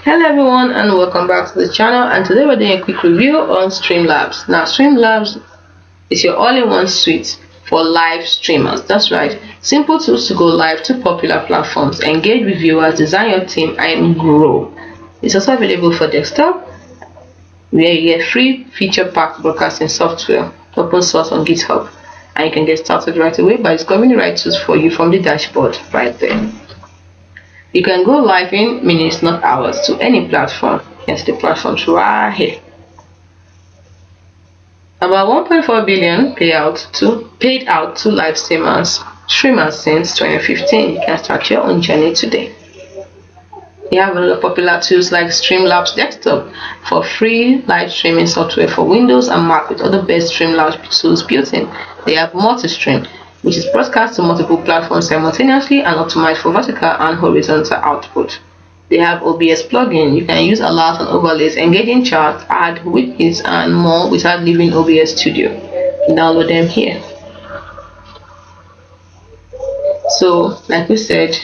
Hello everyone and welcome back to the channel, and today we're doing a quick review on Streamlabs. Now Streamlabs is your all-in-one suite for live streamers. That's right, simple tools to go live to popular platforms, engage with viewers, design your team and grow. It's also available for desktop where you get free feature-packed broadcasting software, open source on GitHub, and you can get started right away by discovering the right tools for you from the dashboard right there. You can go live in minutes, not hours, to any platform. Yes, the platforms right here. About 1.4 billion paid out to live streamers since 2015. You can start your own journey today. You have other popular tools like Streamlabs Desktop for free live streaming software for Windows and Mac with other best Streamlabs tools built in. They have multi-stream, which is broadcast to multiple platforms simultaneously and optimized for vertical and horizontal output. They have OBS plugin. You can use alerts and overlays, engaging charts, add widgets and more without leaving OBS Studio. Download them here. So, like we said,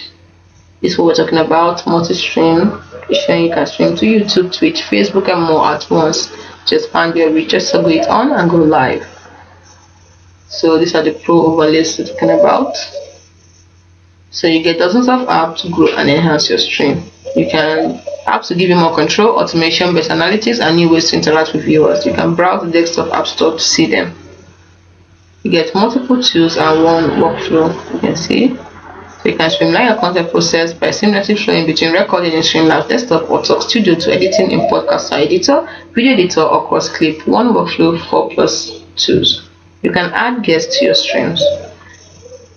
this is what we're talking about, multi-stream. You can stream to YouTube, Twitch, Facebook and more at once. Just find your reach, just go it on and go live. So these are the pro overlays we're talking about. So you get dozens of apps to grow and enhance your stream. You can apps to give you more control, automation, better analytics and new ways to interact with viewers. You can browse the desktop app store to see them. You get multiple tools and one workflow, you can see. So you can streamline your content process by seamlessly flowing between recording in Streamlabs Desktop or Talk Studio to editing in Podcaster Editor, Video Editor or Cross Clip. One workflow, 4+ tools. You can add guests to your streams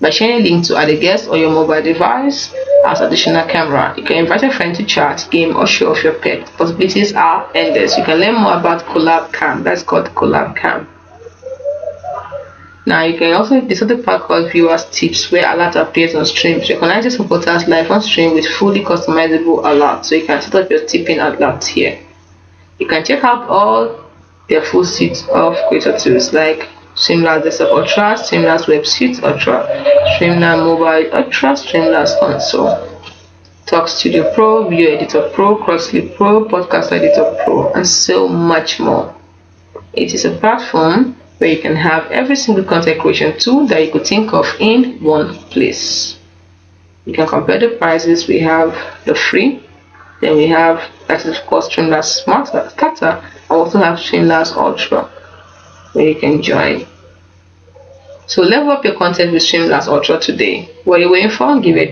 by sharing a link to add a guest or your mobile device as additional camera. You can invite a friend to chat, game or show off your pet. Possibilities are endless. You can learn more about Collab Cam. That's called Collab Cam. Now you can also this other part called viewers tips where alert appears on streams. Recognize your supporters live on stream with fully customizable alerts. So you can set up your tipping alert here. You can check out all their full suite of creator tools like Streamlabs Desktop Ultra, Streamlabs Web Suite Ultra, Streamlabs Mobile Ultra, Streamlabs Console, Talk Studio Pro, Video Editor Pro, Cross Clip Pro, Podcast Editor Pro, and so much more. It is a platform where you can have every single content creation tool that you could think of in one place. You can compare the prices. We have the free, then we have that is of course Streamlabs Starter, and also have Streamlabs Ultra where you can join. So level up your content with Streamlabs Ultra today. What are you waiting for? Give it a try.